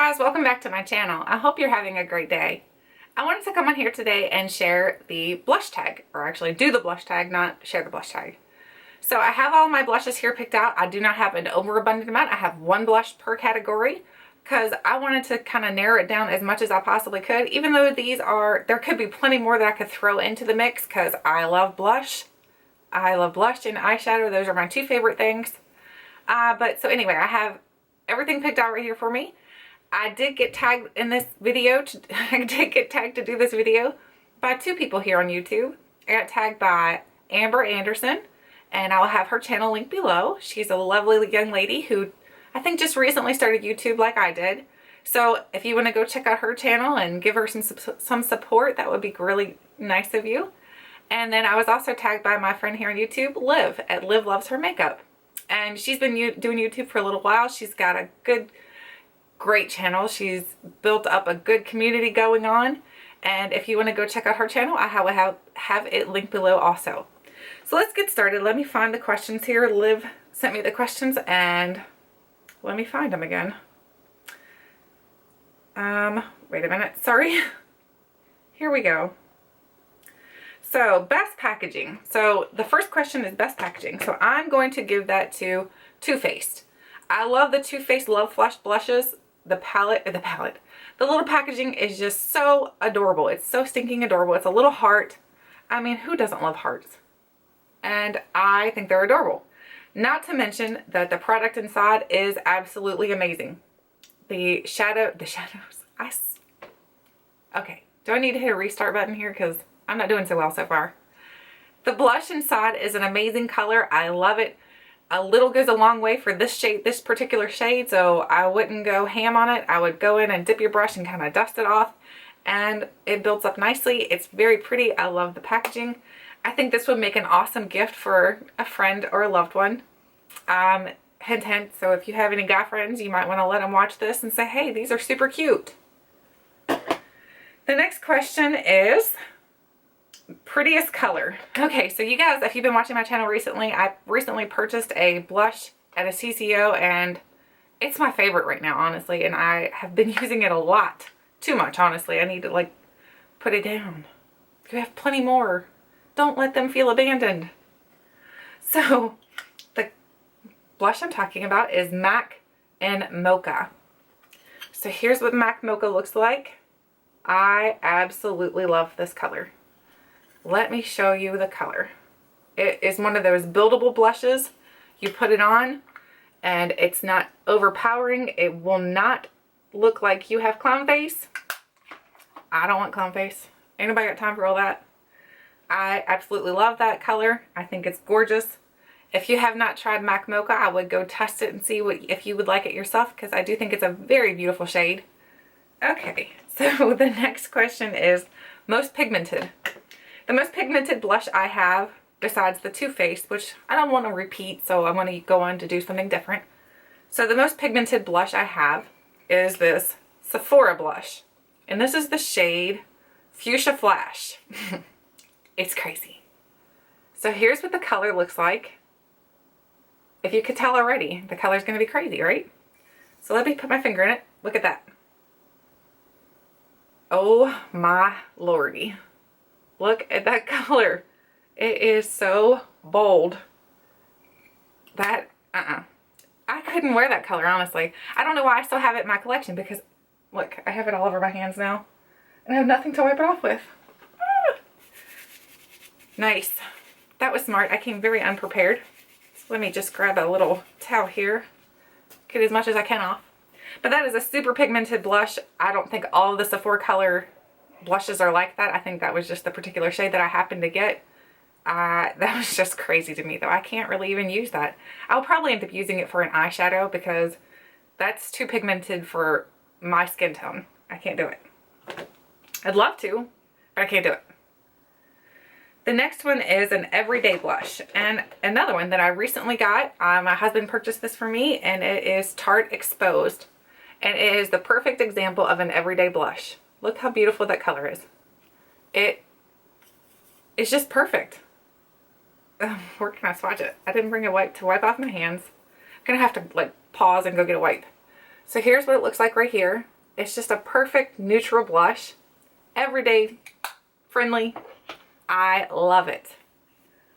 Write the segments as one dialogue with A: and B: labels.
A: guys, welcome back to my channel. I hope you're having a great day. I wanted to come on here today and share the blush tag, or actually do the blush tag, not share the blush tag. So I have all my blushes here picked out. I do not have an overabundant amount. I have one blush per category because I wanted to kind of narrow it down as much as I possibly could, even though there could be plenty more that I could throw into the mix because I love blush. I love blush and eyeshadow. Those are my two favorite things. So anyway, I have everything picked out right here for me. I did get tagged in this video. I did get tagged to do this video by two people here on YouTube. I got tagged by Amber Anderson, and I'll have her channel linked below. She's a lovely young lady who I think just recently started YouTube like I did. So if you want to go check out her channel and give her some support, that would be really nice of you. And then I was also tagged by my friend here on YouTube, Liv, at Liv Loves Her Makeup. And she's been doing YouTube for a little while. She's got a great channel. She's built up a good community going on. And if you want to go check out her channel, I will have it linked below also. So let's get started. Let me find the questions here. Liv sent me the questions and let me find them again. Wait a minute. Sorry. Here we go. So best packaging. So the first question is best packaging. So I'm going to give that to Too Faced. I love the Too Faced Love Flush blushes. The little packaging is just so adorable. It's so stinking adorable. It's a little heart. I mean, who doesn't love hearts? And I think they're adorable. Not to mention that the product inside is absolutely amazing. Okay, do I need to hit a restart button here? Because I'm not doing so well so far. The blush inside is an amazing color. I love it. A little goes a long way for this shade, this particular shade, so I wouldn't go ham on it. I would go in and dip your brush and kind of dust it off, and it builds up nicely. It's very pretty. I love the packaging. I think this would make an awesome gift for a friend or a loved one. Hint, hint. So if you have any guy friends, you might want to let them watch this and say, hey, these are super cute. The next question is prettiest color. Okay, so you guys, if you've been watching my channel recently, I recently purchased a blush at a CCO and it's my favorite right now, honestly, and I have been using it a lot. Too much, honestly. I need to put it down. You have plenty more. Don't let them feel abandoned. So the blush I'm talking about is MAC in Mocha. So here's what MAC Mocha looks like. I absolutely love this color. Let me show you the color. It is one of those buildable blushes. You put it on and it's not overpowering. It will not look like you have clown face. I don't want clown face. Ain't nobody got time for all that. I absolutely love that color. I think it's gorgeous. If you have not tried MAC Mocha, I would go test it and see if you would like it yourself, because I do think it's a very beautiful shade. Okay, so the next question is most pigmented. The most pigmented blush I have, besides the Too Faced, which I don't want to repeat, so I'm going to go on to do something different. So the most pigmented blush I have is this Sephora blush. And this is the shade Fuchsia Flash. It's crazy. So here's what the color looks like. If you could tell already, the color's going to be crazy, right? So let me put my finger in it. Look at that. Oh my lordy. Look at that color. It is so bold. I couldn't wear that color, honestly. I don't know why I still have it in my collection because, look, I have it all over my hands now. And I have nothing to wipe it off with. Ah. Nice. That was smart. I came very unprepared. So let me just grab a little towel here. Get as much as I can off. But that is a super pigmented blush. I don't think all of the Sephora color blushes are like that. I think that was just the particular shade that I happened to get. That was just crazy to me, though. I can't really even use that. I'll probably end up using it for an eyeshadow because that's too pigmented for my skin tone. I can't do it. I'd love to, but I can't do it. The next one is an everyday blush, and another one that I recently got. My husband purchased this for me, and it is Tarte Exposed, and it is the perfect example of an everyday blush. Look how beautiful that color is. It's just perfect. Where can I swatch it? I didn't bring a wipe to wipe off my hands. I'm gonna have to pause and go get a wipe. So here's what it looks like right here. It's just a perfect neutral blush. Everyday friendly. I love it.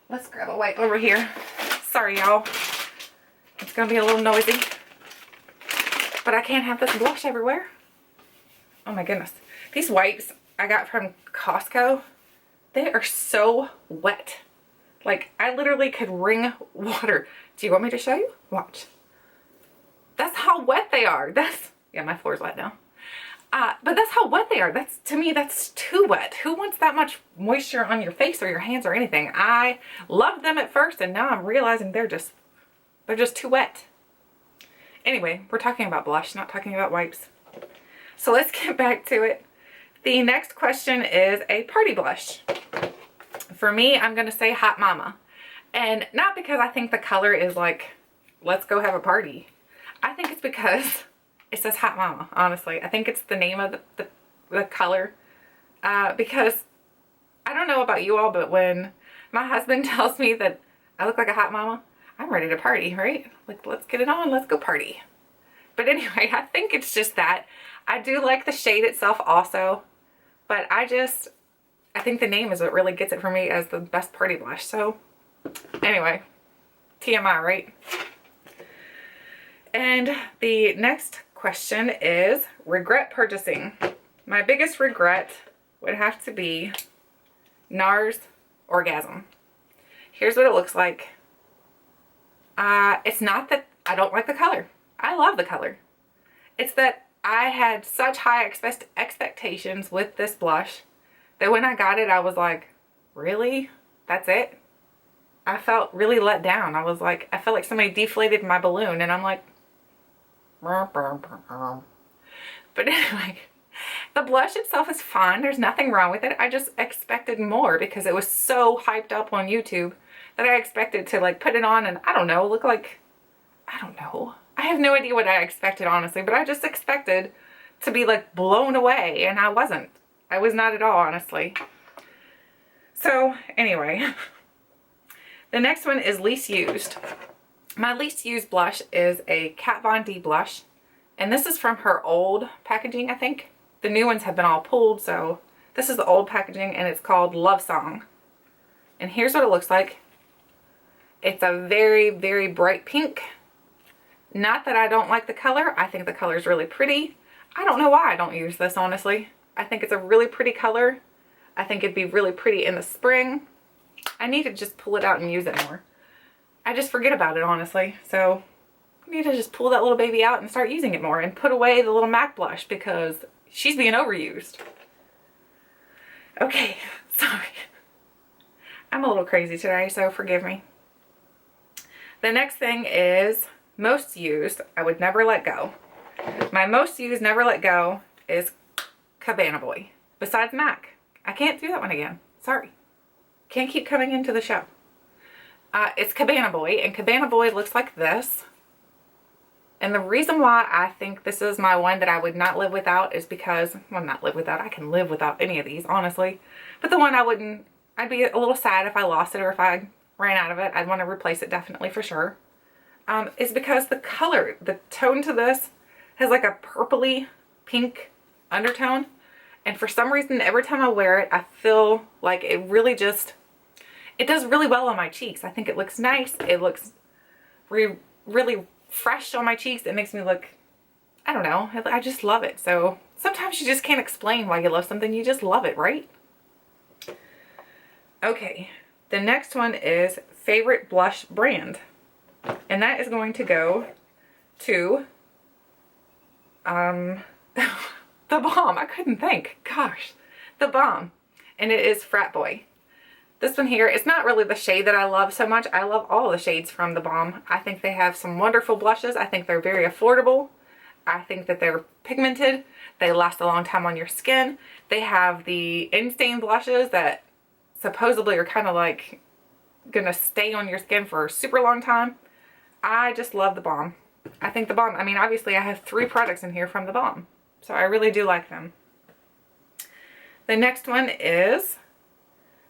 A: Let's grab a wipe over here. Sorry, y'all. It's gonna be a little noisy. But I can't have this blush everywhere. Oh my goodness. These wipes I got from Costco, they are so wet. Like, I literally could wring water. Do you want me to show you? Watch. That's how wet they are. Yeah, my floor's wet now. But that's how wet they are. To me, that's too wet. Who wants that much moisture on your face or your hands or anything? I loved them at first, and now I'm realizing they're just too wet. Anyway, we're talking about blush, not talking about wipes. So let's get back to it. The next question is a party blush. For me, I'm going to say Hot Mama. And not because I think the color is like, let's go have a party. I think it's because it says Hot Mama, honestly. I think it's the name of the color. Because I don't know about you all, but when my husband tells me that I look like a hot mama, I'm ready to party, right? Like, let's get it on, let's go party. But anyway, I think it's just that. I do like the shade itself also, but I think the name is what really gets it for me as the best party blush. So anyway, TMI, right? And the next question is regret purchasing. My biggest regret would have to be NARS Orgasm. Here's what it looks like. It's not that I don't like the color. I love the color. It's that I had such high expectations with this blush that when I got it, I was like, really? That's it? I felt really let down. I felt like somebody deflated my balloon, and I'm like, but anyway, the blush itself is fine. There's nothing wrong with it. I just expected more because it was so hyped up on YouTube that I expected to like put it on and I don't know, look like, I don't know. I have no idea what I expected, honestly, but I just expected to be like blown away, and I wasn't. I was not at all, honestly. So anyway, the next one is least used. My least used blush is a Kat Von D blush, and this is from her old packaging, I think. The new ones have been all pulled, so this is the old packaging, and it's called Love Song. And here's what it looks like. It's a very, very bright pink. Not that I don't like the color. I think the color is really pretty. I don't know why I don't use this, honestly. I think it's a really pretty color. I think it'd be really pretty in the spring. I need to just pull it out and use it more. I just forget about it, honestly. So I need to just pull that little baby out and start using it more and put away the little MAC blush because she's being overused. Okay, sorry. I'm a little crazy today, so forgive me. The next thing is most used, I would never let go. My most used never let go is Cabana Boy. Besides MAC. I can't do that one again. Sorry. Can't keep coming into the show. It's Cabana Boy, and Cabana Boy looks like this. And the reason why I think this is my one that I would not live without is because, well, not live without, I can live without any of these, honestly. But the one I'd be a little sad if I lost it or if I ran out of it. I'd want to replace it definitely for sure. Is because the color, the tone to this has like a purpley pink undertone. And for some reason, every time I wear it, I feel like it really just, it does really well on my cheeks. I think it looks nice. It looks really fresh on my cheeks. It makes me look, I don't know, I just love it. So sometimes you just can't explain why you love something. You just love it, right? Okay, the next one is favorite blush brand. And that is going to go to The Balm. I couldn't think. Gosh. The Balm. And it is Frat Boy. This one here, it's not really the shade that I love so much. I love all the shades from The Balm. I think they have some wonderful blushes. I think they're very affordable. I think that they're pigmented. They last a long time on your skin. They have the in-stain blushes that supposedly are kind of like gonna stay on your skin for a super long time. I just love The Balm. I think The Balm, I mean, obviously I have 3 products in here from The Balm. So I really do like them. The next one is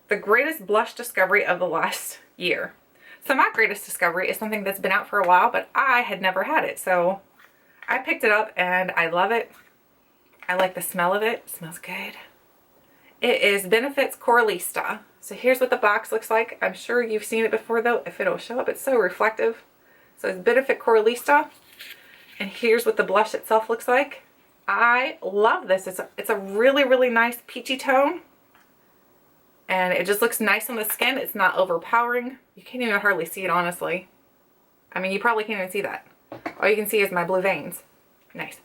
A: the greatest blush discovery of the last year. So my greatest discovery is something that's been out for a while, but I had never had it. So I picked it up and I love it. I like the smell of it. It smells good. It is Benefits Coralista. So here's what the box looks like. I'm sure you've seen it before though. If it'll show up, it's so reflective. So it's Benefit Coralista. And here's what the blush itself looks like. I love this. It's a really, really nice peachy tone. And it just looks nice on the skin. It's not overpowering. You can't even hardly see it, honestly. I mean, you probably can't even see that. All you can see is my blue veins. Nice.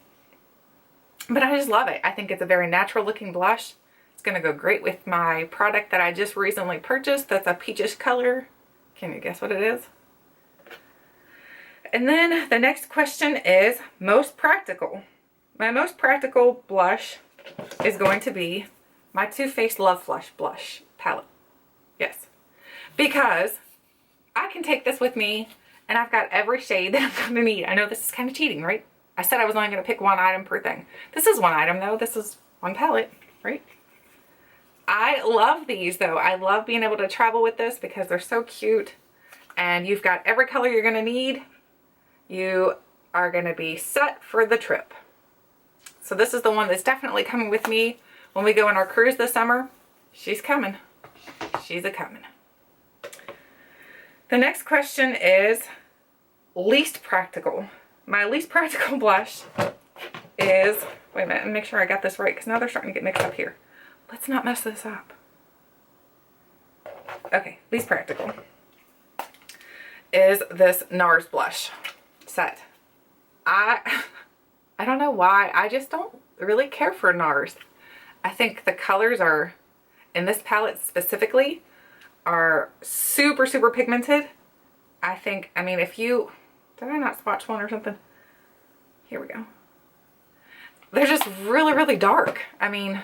A: But I just love it. I think it's a very natural looking blush. It's going to go great with my product that I just recently purchased. That's a peachish color. Can you guess what it is? And then the next question is most practical. My most practical blush is going to be my Too Faced Love Flush blush palette. Yes. Because I can take this with me and I've got every shade that I'm going to need. I know this is kind of cheating, right? I said I was only going to pick one item per thing. This is one item though. This is one palette, right? I love these though. I love being able to travel with this because they're so cute. And you've got every color you're going to need. You are going to be set for the trip. So this is the one that's definitely coming with me when we go on our cruise this summer. She's coming. She's a-coming. The next question is least practical. My least practical blush is, wait a minute, let me make sure I got this right because now they're starting to get mixed up here. Let's not mess this up. Okay, least practical is this NARS blush set. I don't know why. I just don't really care for NARS. I think the colors are, in this palette specifically, are super, super pigmented. I think, I mean, if you, did I not swatch one or something? Here we go. They're just really, really dark. I mean,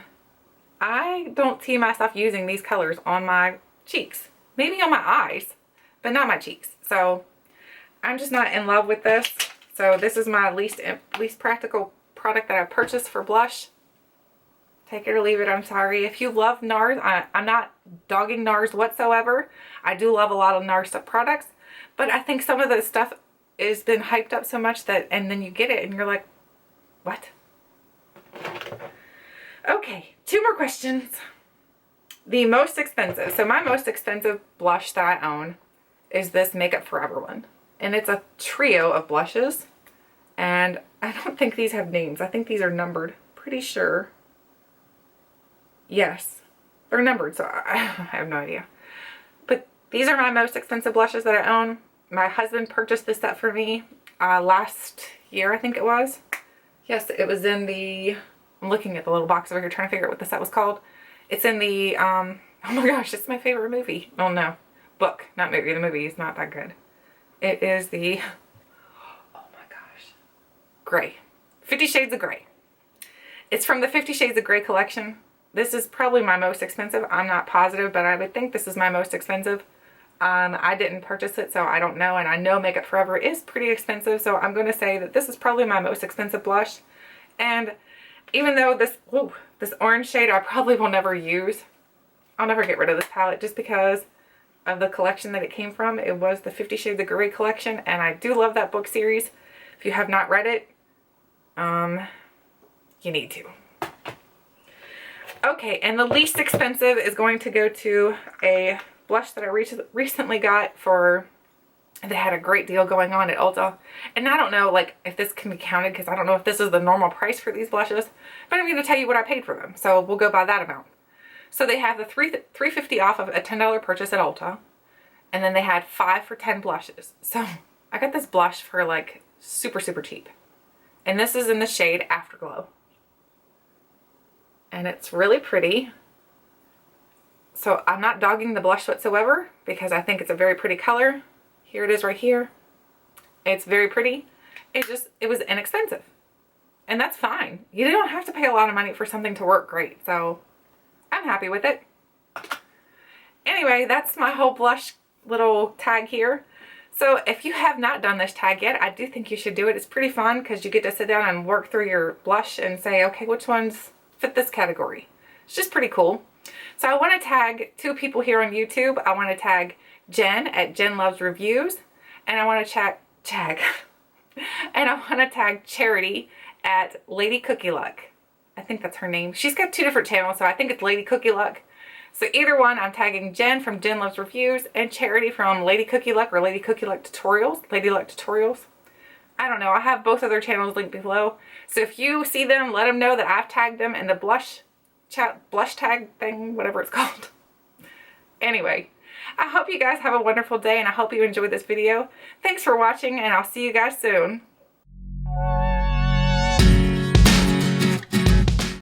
A: I don't see myself using these colors on my cheeks. Maybe on my eyes, but not my cheeks. So I'm just not in love with this. So this is my least practical product that I've purchased for blush. Take it or leave it. I'm sorry. If you love NARS, I'm not dogging NARS whatsoever. I do love a lot of NARS products, but I think some of the stuff has been hyped up so much that, and then you get it and you're like, what? Okay, 2 more questions. The most expensive. So my most expensive blush that I own is this Makeup Forever one. And it's a trio of blushes. And I don't think these have names. I think these are numbered. Pretty sure. Yes, they're numbered, so I have no idea. But these are my most expensive blushes that I own. My husband purchased this set for me last year, I think it was. Yes, it was in the, I'm looking at the little box over here trying to figure out what the set was called. It's in the, oh my gosh, it's my favorite movie. Oh no, book, not movie. The movie is not that good. It is the, oh my gosh, Gray. 50 Shades of Grey. It's from the 50 Shades of Grey collection. This is probably my most expensive. I'm not positive, but I would think this is my most expensive. I didn't purchase it, so I don't know. And I know Makeup Forever is pretty expensive, so I'm going to say that this is probably my most expensive blush. And even though this, whoa, this orange shade I probably will never use. I'll never get rid of this palette just because of the collection that it came from. It was the 50 Shades of Grey collection, and I do love that book series. If you have not read it, you need to. Okay, and the least expensive is going to go to a blush that I recently got for, that had a great deal going on at Ulta. And I don't know, like, if this can be counted because I don't know if this is the normal price for these blushes, but I'm going to tell you what I paid for them. So we'll go by that amount. So they have the $3.50 off of a $10 purchase at Ulta. And then they had 5 for 10 blushes. So I got this blush for like super, super cheap. And this is in the shade Afterglow. And it's really pretty. So I'm not dogging the blush whatsoever because I think it's a very pretty color. Here it is right here. It's very pretty. It was inexpensive. And that's fine. You don't have to pay a lot of money for something to work great. So I'm happy with it. Anyway, that's my whole blush little tag here. So if you have not done this tag yet, I do think you should do it. It's pretty fun because you get to sit down and work through your blush and say, okay, which ones fit this category? It's just pretty cool. So I want to tag 2 people here on YouTube. I want to tag Jen at Jen Loves Reviews, and I want to and I want to tag Charity at Lady Cookie Luck. I think that's her name. She's got 2 different channels, so I think it's Lady Cookie Luck. So either one, I'm tagging Jen from Jen Loves Reviews and Charity from Lady Cookie Luck or Lady Cookie Luck Tutorials. Lady Luck Tutorials. I don't know. I have both of their channels linked below. So if you see them, let them know that I've tagged them in the blush tag thing, whatever it's called. Anyway, I hope you guys have a wonderful day and I hope you enjoyed this video. Thanks for watching and I'll see you guys soon.